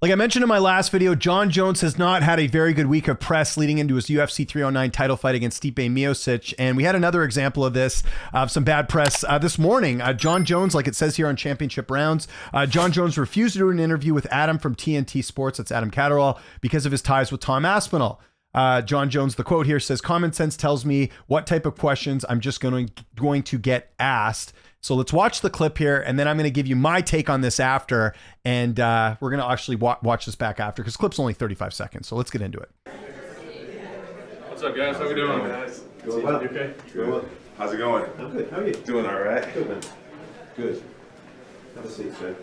Like I mentioned in my last video, Jon Jones has not had a very good week of press leading into his UFC 309 title fight against Stipe Miocic. And we had another example of this, of some bad press this morning. Jon Jones, like it says here on Championship Rounds, Jon Jones refused to do an interview with Adam from TNT Sports, that's Adam Catterall, because of his ties with Tom Aspinall. Jon Jones, the quote here says, "Common sense tells me what type of questions I'm just going to get asked." So let's watch the clip here, and then I'm going to give you my take on this after, and we're going to actually watch this back after, because the clip's only 35 seconds, so let's get into it. What's up, guys? How we doing? Guys, doing well. You okay? Doing well. How's it going? I'm good. How are you? Doing all right. Good, man. Good. Have a seat, sir.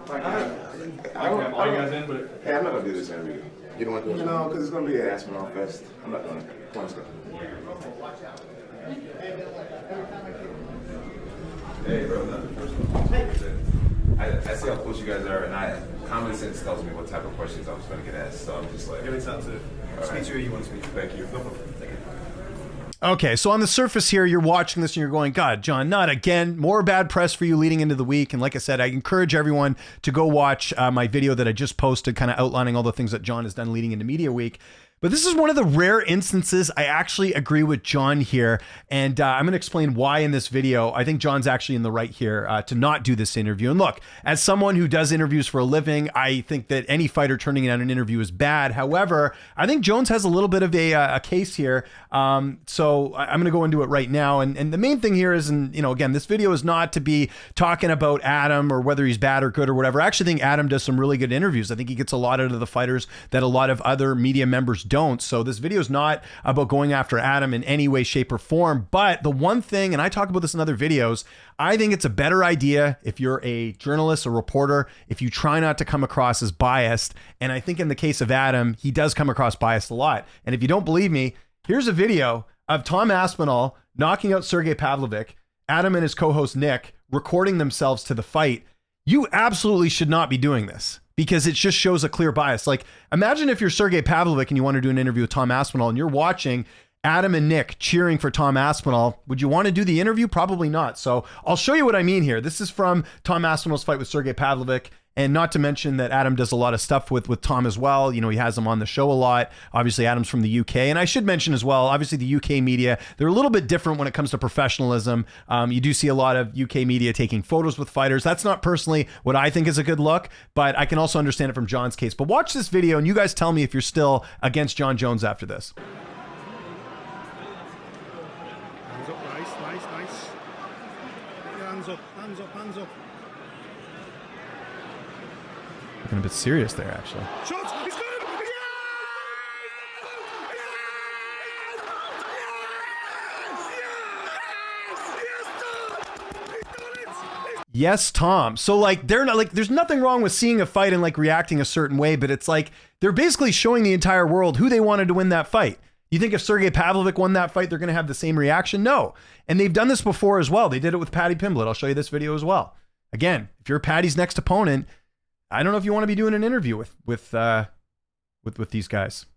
All you guys in, but Hey, I'm not gonna do this interview. You don't want to do it? No, because it's gonna be an Aspinall Fest. I'm not gonna. Come on, let's go. Hey, bro. I see how close you guys are, and common sense tells me what type of questions I'm going to get asked. So I'm just like, Give me time to speak to you. You want to speak? Thank you. Thank you. Okay, so on the surface here, you're watching this and you're going, God, Jon, not again. More bad press for you leading into the week. And like I said, I encourage everyone to go watch my video that I just posted, kind of outlining all the things that Jon has done leading into Media Week. But this is one of the rare instances I actually agree with Jon here. And I'm going to explain why in this video. I think Jon's actually in the right here to not do this interview. And look, as someone who does interviews for a living, I think that any fighter turning down an interview is bad. However, I think Jones has a little bit of a case here. So I'm going to go into it right now. And the main thing here is, and again, this video is not to be talking about Adam or whether he's bad or good or whatever. I actually think Adam does some really good interviews. I think he gets a lot out of the fighters that a lot of other media members don't. So this video is not about going after Adam in any way, shape, or form. But the one thing, and I talk about this in other videos, I think it's a better idea if you're a journalist, a reporter, if you try not to come across as biased. And I think in the case of Adam, he does come across biased a lot. And if you don't believe me, here's a video of Tom Aspinall knocking out Sergey Pavlovich, Adam and his co-host Nick recording themselves to the fight. You absolutely should not be doing this, because it just shows a clear bias. Like, imagine if you're Sergey Pavlovich and you want to do an interview with Tom Aspinall and you're watching Adam and Nick cheering for Tom Aspinall. Would you want to do the interview? Probably not. So I'll show you what I mean here. This is from Tom Aspinall's fight with Sergey Pavlovich. And not to mention that Adam does a lot of stuff with Tom as well. He has him on the show a lot. Obviously, Adam's from the UK. And I should mention as well, obviously the UK media, they're a little bit different when it comes to professionalism. You do see a lot of UK media taking photos with fighters. That's not personally what I think is a good look, but I can also understand it from Jon's case. But watch this video and you guys tell me if you're still against Jon Jones after this. Hands up, nice. Hands up. Looking a bit serious there, actually. Shots! He's got him! Yes, Tom. So like, they're not like, there's nothing wrong with seeing a fight and like reacting a certain way, but it's like, they're basically showing the entire world who they wanted to win that fight. You think if Sergey Pavlovich won that fight, they're going to have the same reaction? No. And they've done this before as well. They did it with Paddy Pimblett. I'll show you this video as well. Again, if you're Paddy's next opponent, I don't know if you want to be doing an interview with these guys.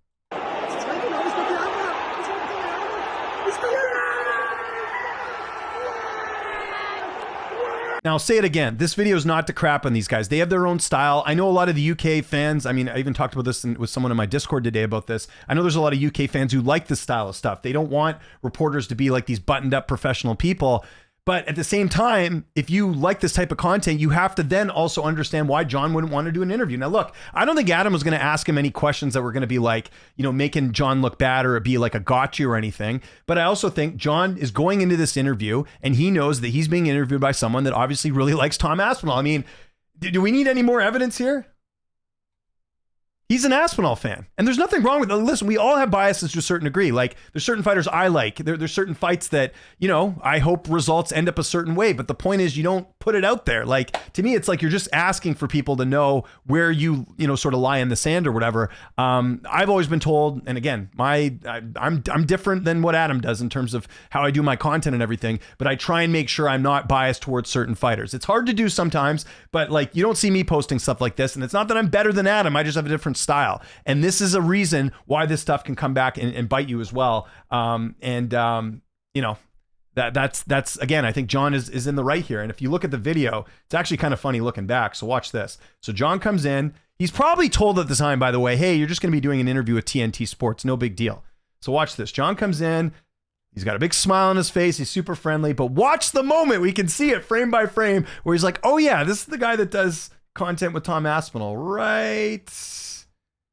Now, I'll say it again. This video is not to crap on these guys. They have their own style. I know a lot of the UK fans. I mean, I even talked about this with someone in my Discord today about this. I know there's a lot of UK fans who like this style of stuff. They don't want reporters to be like these buttoned up professional people. But at the same time, if you like this type of content, you have to then also understand why Jon wouldn't want to do an interview. Now, look, I don't think Adam was going to ask him any questions that were going to be like, making Jon look bad or be like a gotcha or anything. But I also think Jon is going into this interview and he knows that he's being interviewed by someone that obviously really likes Tom Aspinall. I mean, do we need any more evidence here? He's an Aspinall fan. And there's nothing wrong with it. Listen, we all have biases to a certain degree. Like, there's certain fighters I like. There's certain fights that, I hope results end up a certain way. But the point is, you don't put it out there. Like, to me, it's like you're just asking for people to know where you sort of lie in the sand or whatever. I've always been told, and again, I'm different than what Adam does in terms of how I do my content and everything. But I try and make sure I'm not biased towards certain fighters. It's hard to do sometimes, but like, you don't see me posting stuff like this. And it's not that I'm better than Adam. I just have a different style. And this is a reason why this stuff can come back and bite you as well. That's again, I think Jon is in the right here. And if you look at the video, it's actually kind of funny looking back. So watch this. So Jon comes in. He's probably told at the time, by the way, hey, you're just going to be doing an interview with TNT Sports. No big deal. So watch this. Jon comes in. He's got a big smile on his face. He's super friendly. But watch the moment. We can see it frame by frame where he's like, oh, yeah, this is the guy that does content with Tom Aspinall. Right.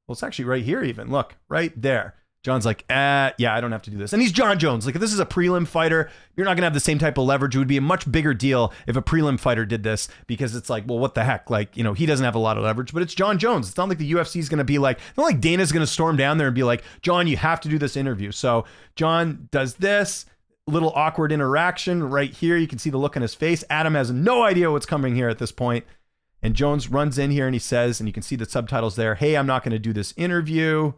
Well, it's actually right here even. Look, right there. Jon's like, yeah, I don't have to do this. And he's Jon Jones. Like, if this is a prelim fighter, you're not going to have the same type of leverage. It would be a much bigger deal if a prelim fighter did this, because it's like, well, what the heck? Like, you know, he doesn't have a lot of leverage, but it's Jon Jones. It's not like the UFC is going to be like, not like Dana's going to storm down there and be like, Jon, you have to do this interview. So Jon does this little awkward interaction right here. You can see the look on his face. Adam has no idea what's coming here at this point. And Jones runs in here and he says, and you can see the subtitles there, hey, I'm not going to do this interview.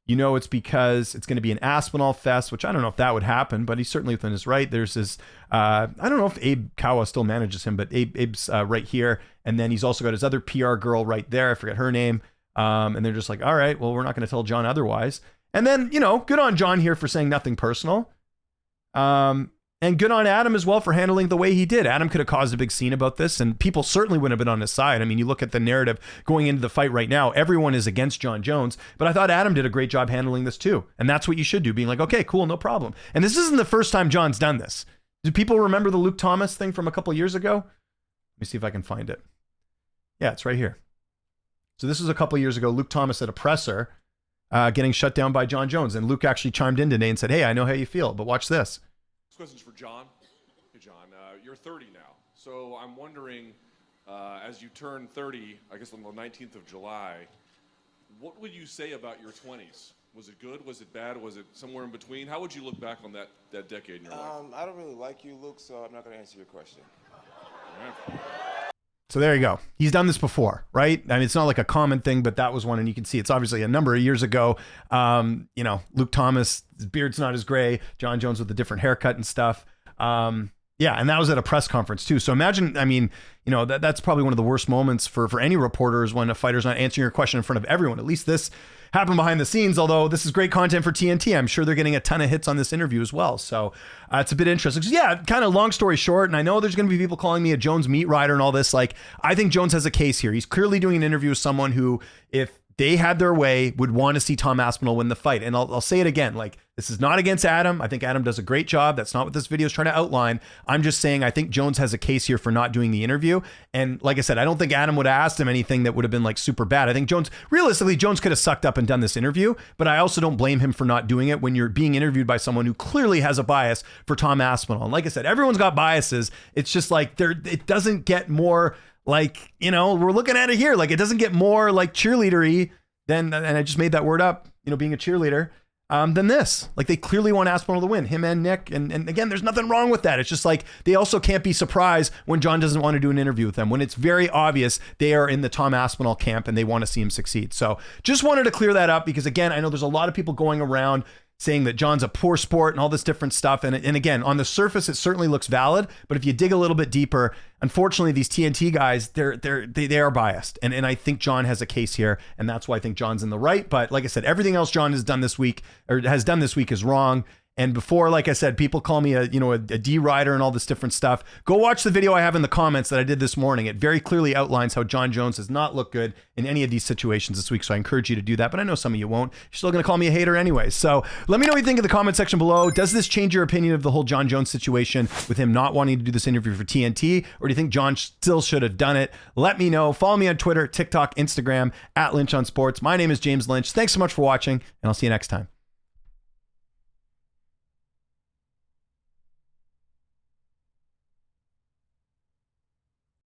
You know, it's because it's going to be an Aspinall fest, which I don't know if that would happen, but he's certainly within his right. There's this, I don't know if Abe Kawa still manages him, but Abe's right here. And then he's also got his other PR girl right there. I forget her name. And they're just like, all right, well, we're not going to tell Jon otherwise. And then, you know, good on Jon here for saying nothing personal. And good on Adam as well for handling the way he did. Adam could have caused a big scene about this, and people certainly wouldn't have been on his side. I mean, you look at the narrative going into the fight right now, everyone is against Jon Jones, but I thought Adam did a great job handling this too. And that's what you should do, being like, okay, cool, no problem. And this isn't the first time Jon's done this. Do people remember the Luke Thomas thing from a couple years ago? Let me see if I can find it. Yeah, it's right here. So this was a couple years ago. Luke Thomas at a presser getting shut down by Jon Jones. And Luke actually chimed in today and said, hey, I know how you feel, but watch this. This question's for Jon. Hey, Jon, you're 30 now. So I'm wondering, as you turn 30, I guess on the 19th of July, what would you say about your 20s? Was it good? Was it bad? Was it somewhere in between? How would you look back on that decade in your life? I don't really like you, Luke, so I'm not going to answer your question. All right. So there you go. He's done this before, right? I mean, it's not like a common thing, but that was one. And you can see it's obviously a number of years ago. You know, Luke Thomas, his beard's not as gray. Jon Jones with a different haircut and stuff. Yeah, and that was at a press conference too. So imagine, I mean, you know, that's probably one of the worst moments for any reporters when a fighter's not answering your question in front of everyone. At least this happened behind the scenes, although this is great content for TNT. I'm sure they're getting a ton of hits on this interview as well. So it's a bit interesting. So yeah, kind of long story short, and I know there's going to be people calling me a Jones meat rider and all this. Like, I think Jones has a case here. He's clearly doing an interview with someone who, if they had their way, would want to see Tom Aspinall win the fight. And I'll say it again, like, this is not against Adam. I think Adam does a great job. That's not what this video is trying to outline. I'm just saying I think Jones has a case here for not doing the interview. And like I said, I don't think Adam would have asked him anything that would have been like super bad. I think realistically, Jones could have sucked up and done this interview, but I also don't blame him for not doing it when you're being interviewed by someone who clearly has a bias for Tom Aspinall. And like I said, everyone's got biases. It's just like it doesn't get more like, you know, we're looking at it here. Like, it doesn't get more like cheerleadery than, and I just made that word up, you know, being a cheerleader, than this. Like, they clearly want Aspinall to win, him and Nick. And again, there's nothing wrong with that. It's just like, they also can't be surprised when Jon doesn't want to do an interview with them, when it's very obvious they are in the Tom Aspinall camp and they want to see him succeed. So just wanted to clear that up, because again, I know there's a lot of people going around saying that Jon's a poor sport and all this different stuff. And again, on the surface, it certainly looks valid, but if you dig a little bit deeper, unfortunately, these TNT guys, they are biased. And I think Jon has a case here, and that's why I think Jon's in the right. But like I said, everything else Jon has done this week is wrong. And before, like I said, people call me a D rider and all this different stuff. Go watch the video I have in the comments that I did this morning. It very clearly outlines how Jon Jones has not looked good in any of these situations this week. So I encourage you to do that. But I know some of you won't. You're still going to call me a hater anyway. So let me know what you think in the comment section below. Does this change your opinion of the whole Jon Jones situation with him not wanting to do this interview for TNT? Or do you think Jon still should have done it? Let me know. Follow me on Twitter, TikTok, Instagram, @Lynch on Sports. My name is James Lynch. Thanks so much for watching, and I'll see you next time.